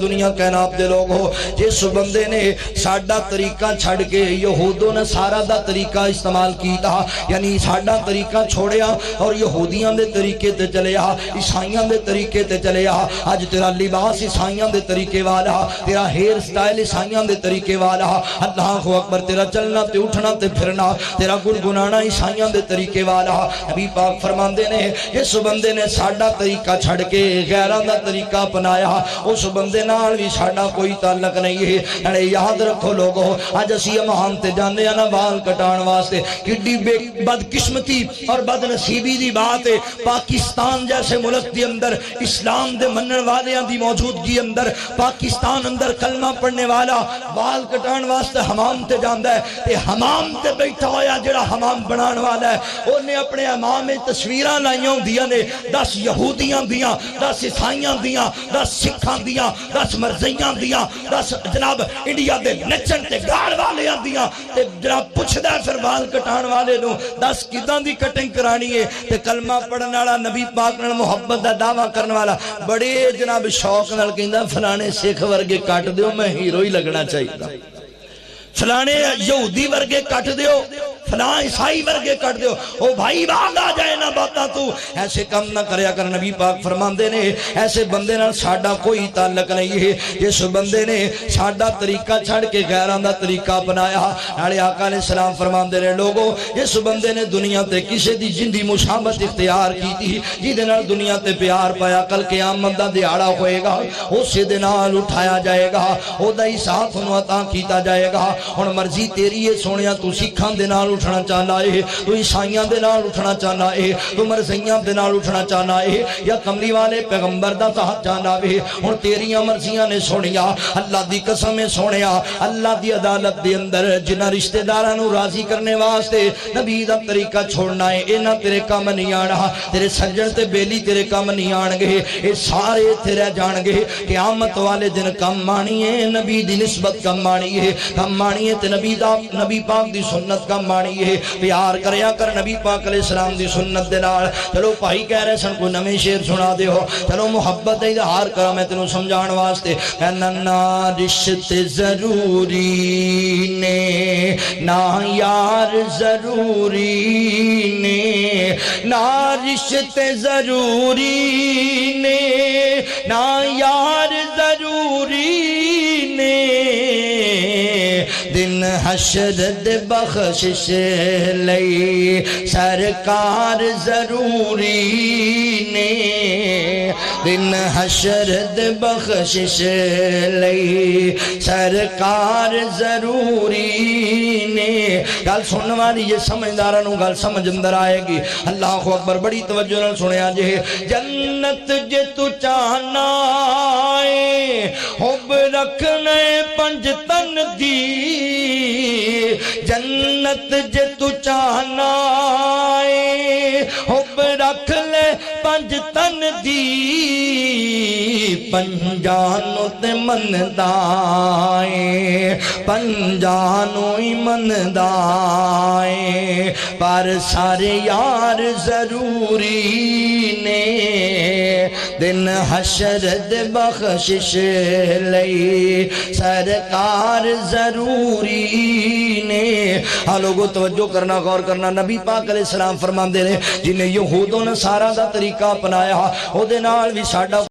دنیا کائنات دے لوگ ہو جس بندے نے ساڈا طریقہ چھڑ کے یہود و نصارا دا طریقہ استعمال کیتا، یعنی ساڈا طریقہ چھوڑیا اور یہودیاں دے طریقے تے چلیا، عیسائیاں دے طریقے تے چلیا۔ اج تیرا لباس عیسائیاں دے طریقے والا، تیرا ہیئر سٹائل عیسائیاں دے طریقے والا، اللہ اکبر، تیرا چلنا تے اٹھنا تے پھرنا، تیرا گنگنانا عیسائیاں دے طریقے والا۔ نبی پاک فرماندے نے جس بندے نے ساڈا طریقہ چھڑ کے غیراں دا طریقہ اپنایا اس بندے نال بھی ساڈا کوئی تعلق نہیں ہے۔ اڑے یاد رکھو لوگو، اج اسی امام تے جانے نا وال کٹان واسطے، کڈی بے بدقسمتی اور بد نصیبی دی بات ہے۔ پاکستان جیسے ملک دی اندر اسلام دے منن والیاں دی موجودگی اندر، پاکستان اندر کلمہ پڑھنے والا وال کٹان واسطے حمام تے جاندا ہے، تے حمام تے بیٹھا ہویا جڑا حمام بنان والا ہے اونے اپنے امام میں تصویراں لائیاں ہوندیاں نے، 10 یہودیاں دیاں، 10 عیسائیاں دیاں، 10 سکھاں دیاں، 10 مرزیاں دیاں، 10 جناب انڈیا دے نچن تے گاڑ والیاں دیاں، تے جناب پوچھدا ہے پھر وال کٹان والے نو 10 کداں دی کٹنگ کرانی ہے؟ تے کلمہ پڑھن والا نبی پاک نال محبت دا دعویٰ کرن والا بڑے جناب شوق نال کہندا فلانے سکھ ورگے کٹ دیو، میں ہیرو ہی لگنا چاہیے، فلانے یہودی ورگے کٹ دیو، فلاں عیسائی ورگے کٹ دیو، او بھائی باغ آ جائے نہ باتا تو ایسے کم نہ کریا کر۔ نبی پاک فرماندے نے ایسے بندے نال ساڈا کوئی تعلق نہیں ہے جس بندے نے ساڈا طریقہ چھڑ کے غیران دا طریقہ اپنایا۔ نالے آقا علیہ السلام فرماندے نے لوگو جس بندے نے دنیا تے کسے دی جندی مشابہت اختیار کی تھی، جہدے نال دنیا تے پیار پایا، کل قیامت دا دیہاڑا ہوئے گا، اسی دے نال اٹھایا جائے گا، او دا حساب انہوں عطا کیتا جائے گا۔ ہن مرضی تیری ہے سونیا، تو سکھاں دے نال اٹھنا چاہنا ہے، تو عیسائیاں دے نال اٹھنا چاہنا ہے، تو مرزیاں دے نال اٹھنا چاہنا ہے، یا کملی والے پیغمبر دا ساتھ چاہنا ہے۔ ہن تیریاں مرضیاں نے سونیا، اللہ دی قسم سونیا، اللہ دی عدالت دے اندر جنہ رشتہ داراں نو راضی کرنے واسطے نبی دا طریقہ چھوڑنا ہے، انہاں تیرے کام نہیں آنا، تیرے سجن تے بیلی تیرے کام نہیں آن گے، اے سارے تیرے جان گے۔ قیامت والے دن کم آنی ہے، نبی دی نسبت کم آنی ہے، کم آنی ہے تے نبی پاک دی سنت کم آنی ہے۔ پیار کریا کر نبی پاک علیہ السلام دی سنت دے نال۔ چلو بھائی کہہ رہے سن کوئی نویں شعر سنا دے ہو، چلو محبت دا اظہار کرا میں تینوں سمجھان واسطے۔ نہ رشتے ضروری نے نہ یار ضروری نے، نہ رشتے ضروری نے نہ یار ضروری نے، دن حشر دے بخشش لئی سرکار ضروری نے، دن حشر دے بخشش لئی سرکار ضروری نے۔ گل سننے والی یہ سمجھداراں نوں گل سمجھ اندر آئے گی۔ اللہ اکبر، بڑی توجہ نال سنیا جے۔ جنت جے تو چاہنا ہے حب رکھنے پنج تن دی، جنت جے تو چاہنا ہے حب رکھ لے پنج تن دی، پنجانو تے مندائیں پنجانو ہی مندائیں، پر سارے یار ضروری نے، دن حشر دے بخشش لئی سرکار ضروری نے۔ لوگو توجہ کرنا، غور کرنا، نبی پاک علیہ السلام فرماندے نے جنہیں یہود و نصارا دا طریقہ اپنایا او دے نال بھی ساڈا